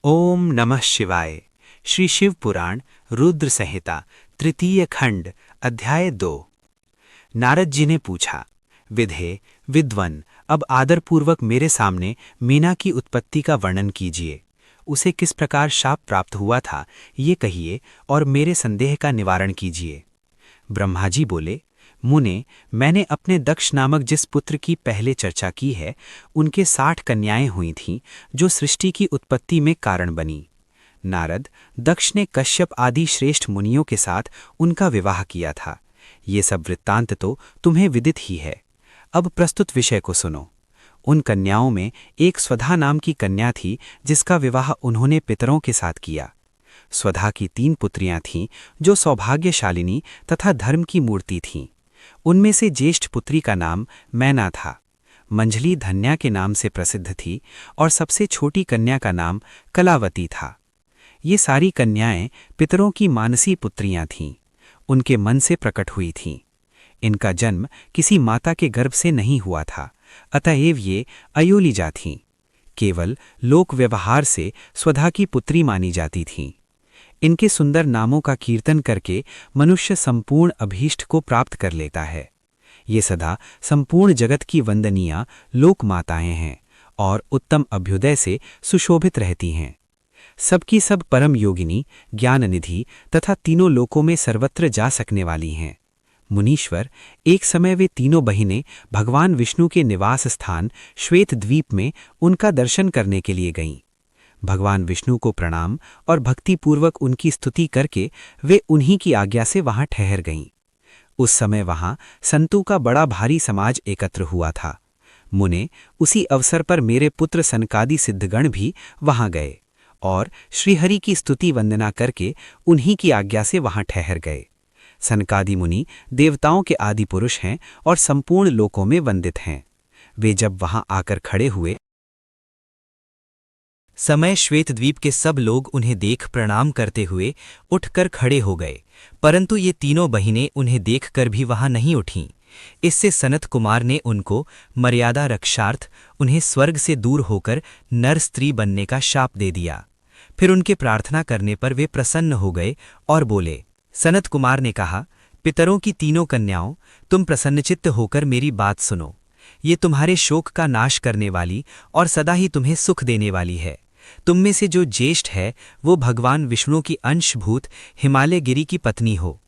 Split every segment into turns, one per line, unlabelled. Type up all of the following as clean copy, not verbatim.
ओम नमः शिवाय। श्री शिव पुराण रुद्र संहिता तृतीय खंड अध्याय 2। नारद जी ने पूछा, विधे विद्वन, अब आदरपूर्वक मेरे सामने मीना की उत्पत्ति का वर्णन कीजिए। उसे किस प्रकार शाप प्राप्त हुआ था ये कहिए और मेरे संदेह का निवारण कीजिए। ब्रह्मा जी बोले, मुने, मैंने अपने दक्ष नामक जिस पुत्र की पहले चर्चा की है, उनके 60 कन्याएं हुई थीं जो सृष्टि की उत्पत्ति में कारण बनी। नारद, दक्ष ने कश्यप आदि श्रेष्ठ मुनियों के साथ उनका विवाह किया था। ये सब वृत्तांत तो तुम्हें विदित ही है। अब प्रस्तुत विषय को सुनो। उन कन्याओं में एक स्वधा नाम की कन्या थी जिसका विवाह उन्होंने पितरों के साथ किया। स्वधा की 3 पुत्रियां थीं जो सौभाग्यशालिनी तथा धर्म की मूर्ति थीं। उनमें से ज्येष्ठ पुत्री का नाम मैना था। मंझली धन्या के नाम से प्रसिद्ध थी और सबसे छोटी कन्या का नाम कलावती था। ये सारी कन्याएं पितरों की मानसी पुत्रियां थीं। उनके मन से प्रकट हुई थीं। इनका जन्म किसी माता के गर्भ से नहीं हुआ था, अतएव ये अयोलिजा थीं। केवल लोक व्यवहार से स्वधा की पुत्री मानी जाती थीं। इनके सुंदर नामों का कीर्तन करके मनुष्य संपूर्ण अभीष्ट को प्राप्त कर लेता है। ये सदा संपूर्ण जगत की वंदनीय लोक माताएं हैं और उत्तम अभ्युदय से सुशोभित रहती हैं। सबकी सब परम योगिनी, ज्ञान निधि तथा तीनों लोकों में सर्वत्र जा सकने वाली हैं। मुनीश्वर, एक समय वे तीनों बहिनें भगवान विष्णु के निवास स्थान श्वेत द्वीप में उनका दर्शन करने के लिए गईं। भगवान विष्णु को प्रणाम और भक्तिपूर्वक उनकी स्तुति करके वे उन्हीं की आज्ञा से वहां ठहर गईं। उस समय वहां संतों का बड़ा भारी समाज एकत्र हुआ था। मुने, उसी अवसर पर मेरे पुत्र सनकादि सिद्धगण भी वहां गए और श्रीहरि की स्तुति वंदना करके उन्हीं की आज्ञा से वहां ठहर गए। सनकादि मुनि देवताओं के आदि पुरुष हैं और संपूर्ण लोकों में वंदित हैं। वे जब वहां आकर खड़े हुए समय श्वेत द्वीप के सब लोग उन्हें देख प्रणाम करते हुए उठकर खड़े हो गए, परंतु ये तीनों बहिनें उन्हें देखकर भी वहां नहीं उठीं। इससे सनत कुमार ने उनको मर्यादा रक्षार्थ उन्हें स्वर्ग से दूर होकर नर स्त्री बनने का शाप दे दिया। फिर उनके प्रार्थना करने पर वे प्रसन्न हो गए और बोले। सनत कुमार ने कहा, पितरों की तीनों कन्याओं, तुम प्रसन्नचित्त होकर मेरी बात सुनो। ये तुम्हारे शोक का नाश करने वाली और सदा ही तुम्हें सुख देने वाली है। तुम में से जो ज्येष्ठ है वो भगवान विष्णु की अंशभूत हिमालय गिरी की पत्नी हो।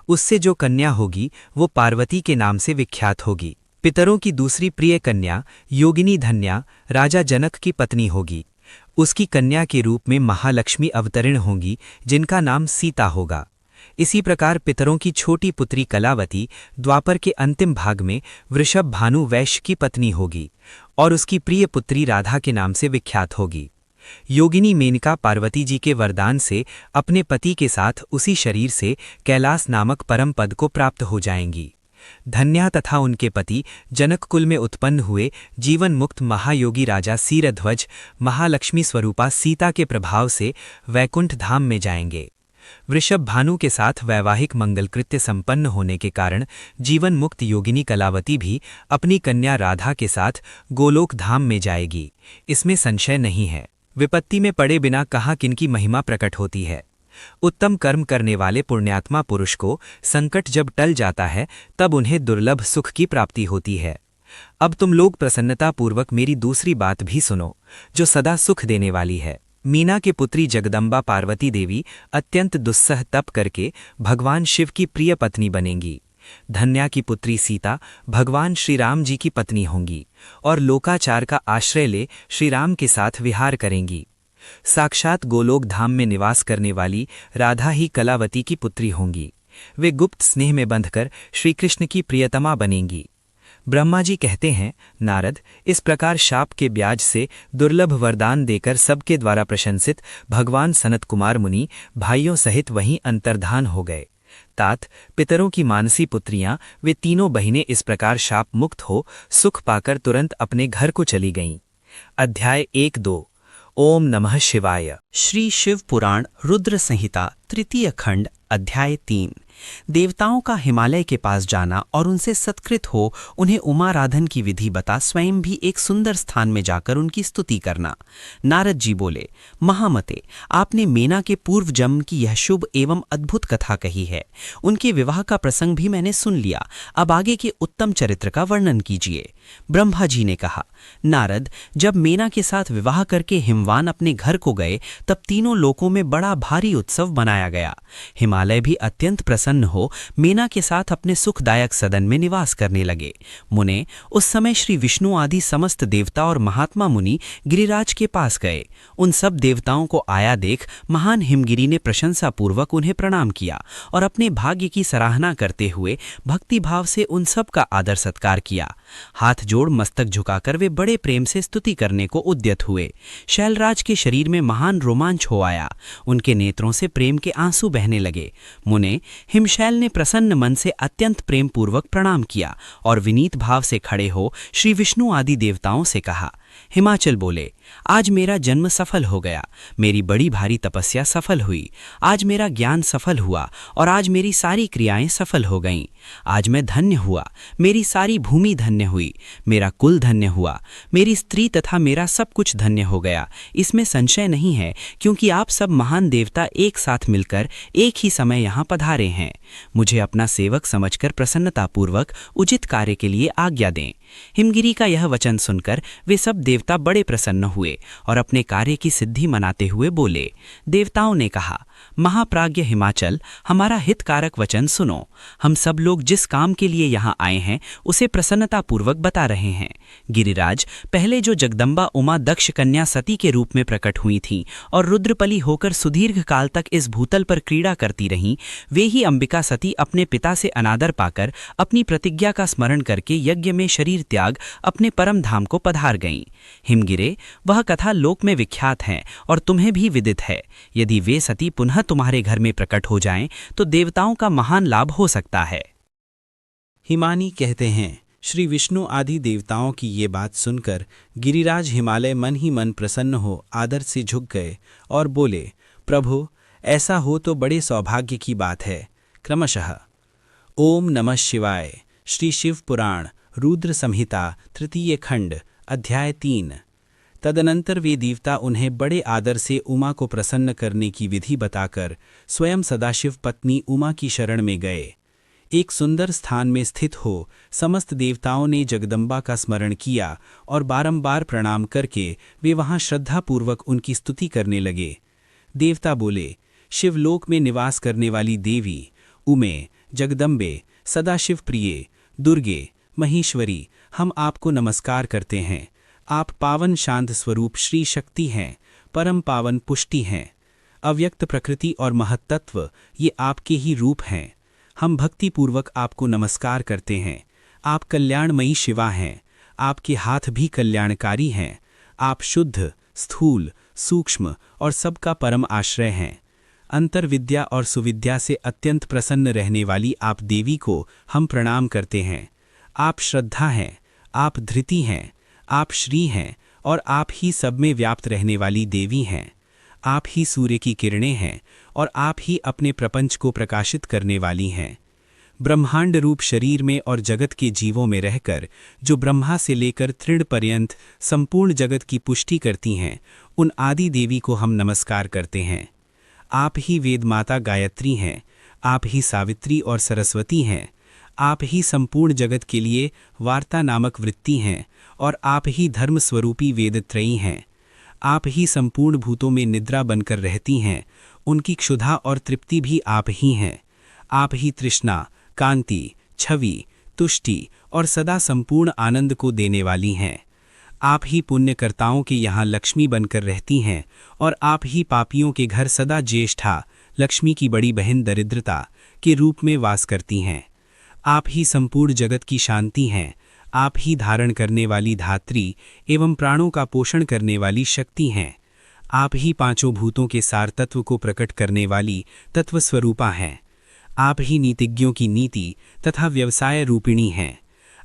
उससे जो कन्या होगी वो पार्वती के नाम से विख्यात होगी। पितरों की दूसरी प्रिय कन्या योगिनी धन्या राजा जनक की पत्नी होगी। उसकी कन्या के रूप में महालक्ष्मी अवतरण होंगी जिनका नाम सीता होगा। इसी प्रकार पितरों की छोटी पुत्री कलावती द्वापर के अंतिम भाग में वृषभ भानु वैश्य की पत्नी होगी और उसकी प्रिय पुत्री राधा के नाम से विख्यात होगी। योगिनी मेनका पार्वती जी के वरदान से अपने पति के साथ उसी शरीर से कैलास नामक परम पद को प्राप्त हो जाएंगी। धन्या तथा उनके पति जनक कुल में उत्पन्न हुए जीवन मुक्त महायोगी राजा सीरध्वज महालक्ष्मी स्वरूपा सीता के प्रभाव से वैकुंठ धाम में जाएंगे। वृषभ भानु के साथ वैवाहिक मंगलकृत्य संपन्न होने के कारण जीवन मुक्त योगिनी कलावती भी अपनी कन्या राधा के साथ गोलोक धाम में जाएगी। इसमें संशय नहीं है। विपत्ति में पड़े बिना कहाँ किनकी महिमा प्रकट होती है। उत्तम कर्म करने वाले पुण्यात्मा पुरुष को संकट जब टल जाता है तब उन्हें दुर्लभ सुख की प्राप्ति होती है। अब तुम लोग प्रसन्नतापूर्वक मेरी दूसरी बात भी सुनो, जो सदा सुख देने वाली है। मीना के पुत्री जगदम्बा पार्वती देवी अत्यंत दुस्सह तप करके भगवान शिव की प्रिय पत्नी बनेंगी। धन्या की पुत्री सीता भगवान श्री राम जी की पत्नी होंगी और लोकाचार का आश्रय ले श्री राम के साथ विहार करेंगी। साक्षात गोलोक धाम में निवास करने वाली राधा ही कलावती की पुत्री होंगी। वे गुप्त स्नेह में बंधकर श्री कृष्ण की प्रियतमा बनेंगी। ब्रह्मा जी कहते हैं, नारद, इस प्रकार शाप के ब्याज से दुर्लभ वरदान देकर सबके द्वारा प्रशंसित भगवान सनत कुमार मुनि भाइयों सहित वहीं अंतर्धान हो गए। तात, पितरों की मानसी पुत्रियां वे तीनों बहिनें इस प्रकार शाप मुक्त हो सुख पाकर तुरंत अपने घर को चली गईं। अध्याय 1-2। ओम नमः शिवाय। श्री शिव पुराण रुद्र संहिता तृतीय खंड अध्याय 3।
देवताओं का हिमालय के पास जाना और उनसे सत्कृत हो उन्हें उमाराधन की विधि बता स्वयं भी एक सुंदर स्थान में जाकर उनकी स्तुति करना। नारद जी बोले, महामते, आपने मेना के पूर्व जन्म की यह शुभ एवं अद्भुत कथा कही है। उनके विवाह का प्रसंग भी मैंने सुन लिया, अब आगे के उत्तम चरित्र का वर्णन कीजिए। ब्रह्मा जी ने कहा, नारद, जब मेना के साथ विवाह करके हिमवान अपने घर को गए तब तीनों लोकों में बड़ा भारी उत्सव मनाया गया। हिमालय भी अत्यंत प्रसन्न हो मेना के साथ अपने सुखदायक सदन में निवास करने लगे। मुने, उस समय श्री विष्णु आदि समस्त देवता और महात्मा मुनि गिरिराज के पास गए। उन सब देवताओं को आया देख महान हिमगिरी ने प्रशंसा पूर्वक उन्हें प्रणाम किया और अपने भाग्य की सराहना करते हुए भक्ति भाव से उन सब का आदर सत्कार किया। हाथ जोड़ मस्तक झुकाकर वे बड़े प्रेम से स्तुति करने को उद्यत हुए। शैलराज के शरीर में महान रोमांच हो आया, उनके नेत्रों से प्रेम के आंसू बहने लगे। मुने, हिमशैल ने प्रसन्न मन से अत्यंत प्रेम पूर्वक प्रणाम किया और विनीत भाव से खड़े हो श्री विष्णु आदि देवताओं से कहा। हिमाचल बोले, आज मेरा जन्म सफल हो गया, मेरी बड़ी भारी तपस्या सफल हुई, आज मेरा ज्ञान सफल हुआ और आज मेरी सारी क्रियाएं सफल हो गईं। आज मैं धन्य हुआ, मेरी सारी भूमि धन्य हुई, मेरा कुल धन्य हुआ, मेरी स्त्री तथा मेरा सब कुछ धन्य हो गया। इसमें संशय नहीं है, क्योंकि आप सब महान देवता एक साथ मिलकर एक ही समय यहाँ पधारे हैं। मुझे अपना सेवक समझकर प्रसन्नतापूर्वक उचित कार्य के लिए आज्ञा दें। हिमगिरी का यह वचन सुनकर वे सब देवता बड़े प्रसन्न हुए और अपने कार्य की सिद्धि मनाते हुए बोले। देवताओं ने कहा, महाप्राज्ञ हिमाचल, हमारा हितकारक वचन सुनो। हम सब लोग जिस काम के लिए यहाँ आए हैं उसे प्रसन्नतापूर्वक बता रहे हैं। गिरिराज, पहले जो जगदम्बा उमा दक्ष कन्या सती के रूप में प्रकट हुई थीं और रुद्रपली होकर सुदीर्घ काल तक इस भूतल पर क्रीड़ा करती रहीं, वे ही अंबिका सती अपने पिता से अनादर पाकर अपनी प्रतिज्ञा का स्मरण करके यज्ञ में शरीर त्याग अपने परम धाम को पधार गईं। हिमगिरे, वह कथा लोक में विख्यात है और तुम्हें भी विदित है। यदि वे सती पुनः तुम्हारे घर में प्रकट हो जाएं तो देवताओं का महान लाभ हो सकता है।
हिमानी कहते हैं, श्री विष्णु आदि देवताओं की ये बात सुनकर गिरिराज हिमालय मन ही मन प्रसन्न हो आदर से झुक गए और बोले, प्रभु, ऐसा हो तो बड़े सौभाग्य की बात है। क्रमशः ओम नमः शिवाय। श्री शिव पुराण रुद्र संहिता तृतीय खंड अध्याय 3। तदनंतर वे देवता उन्हें बड़े आदर से उमा को प्रसन्न करने की विधि बताकर स्वयं सदाशिव पत्नी उमा की शरण में गए। एक सुंदर स्थान में स्थित हो समस्त देवताओं ने जगदम्बा का स्मरण किया और बारंबार प्रणाम करके वे वहां श्रद्धापूर्वक उनकी स्तुति करने लगे। देवता बोले, शिवलोक में निवास करने वाली देवी उमे, जगदम्बे, सदाशिव प्रिये, दुर्गे, महेश्वरी, हम आपको नमस्कार करते हैं। आप पावन शांत स्वरूप श्री शक्ति हैं, परम पावन पुष्टि हैं। अव्यक्त प्रकृति और महत्तत्व ये आपके ही रूप हैं। हम भक्तिपूर्वक आपको नमस्कार करते हैं। आप कल्याणमयी शिवा हैं, आपके हाथ भी कल्याणकारी हैं। आप शुद्ध, स्थूल, सूक्ष्म और सबका परम आश्रय हैं। अंतर्विद्या और सुविद्या से अत्यंत प्रसन्न रहने वाली आप देवी को हम प्रणाम करते हैं। आप श्रद्धा हैं, आप धृति हैं, आप श्री हैं और आप ही सब में व्याप्त रहने वाली देवी हैं। आप ही सूर्य की किरणें हैं और आप ही अपने प्रपंच को प्रकाशित करने वाली हैं। ब्रह्मांड रूप शरीर में और जगत के जीवों में रहकर जो ब्रह्मा से लेकर तृण पर्यंत संपूर्ण जगत की पुष्टि करती हैं, उन आदि देवी को हम नमस्कार करते हैं। आप ही वेदमाता गायत्री हैं, आप ही सावित्री और सरस्वती हैं। आप ही संपूर्ण जगत के लिए वार्ता नामक वृत्ति हैं और आप ही धर्म स्वरूपी वेदत्रयी हैं। आप ही संपूर्ण भूतों में निद्रा बनकर रहती हैं, उनकी क्षुधा और तृप्ति भी आप ही हैं। आप ही तृष्णा, कांति, छवि, तुष्टि और सदा संपूर्ण आनंद को देने वाली हैं। आप ही पुण्यकर्ताओं के यहाँ लक्ष्मी बनकर रहती हैं और आप ही पापियों के घर सदा ज्येष्ठा, लक्ष्मी की बड़ी बहन दरिद्रता के रूप में वास करती हैं। आप ही संपूर्ण जगत की शांति हैं। आप ही धारण करने वाली धात्री एवं प्राणों का पोषण करने वाली शक्ति हैं। आप ही पांचों भूतों के सार तत्व को प्रकट करने वाली तत्व स्वरूपा हैं। आप ही नीतिज्ञों की नीति तथा व्यवसाय रूपिणी हैं।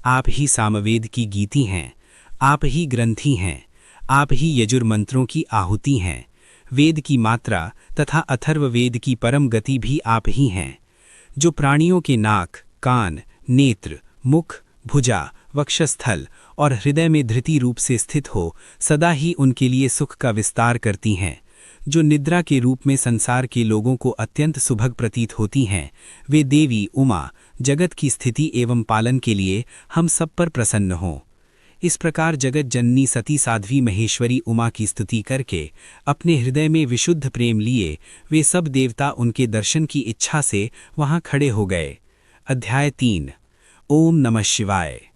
आप ही सामवेद की गीति हैं। आप ही ग्रंथि हैं। आप ही यजुर्मंत्रों की आहुति हैं। वेद की मात्रा तथा अथर्ववेद की परम गति भी आप ही हैं। जो प्राणियों के नाक, कान, नेत्र, मुख, भुजा, वक्षस्थल और हृदय में धृति रूप से स्थित हो, सदा ही उनके लिए सुख का विस्तार करती हैं। जो निद्रा के रूप में संसार के लोगों को अत्यंत सुभग प्रतीत होती हैं, वे देवी उमा जगत की स्थिति एवं पालन के लिए हम सब पर प्रसन्न हों। इस प्रकार जगत जननी सती साध्वी महेश्वरी उमा की स्तुति करके अपने हृदय में विशुद्ध प्रेम लिए वे सब देवता उनके दर्शन की इच्छा से वहां खड़े हो गए। अध्याय 3। ओम नमः शिवाय।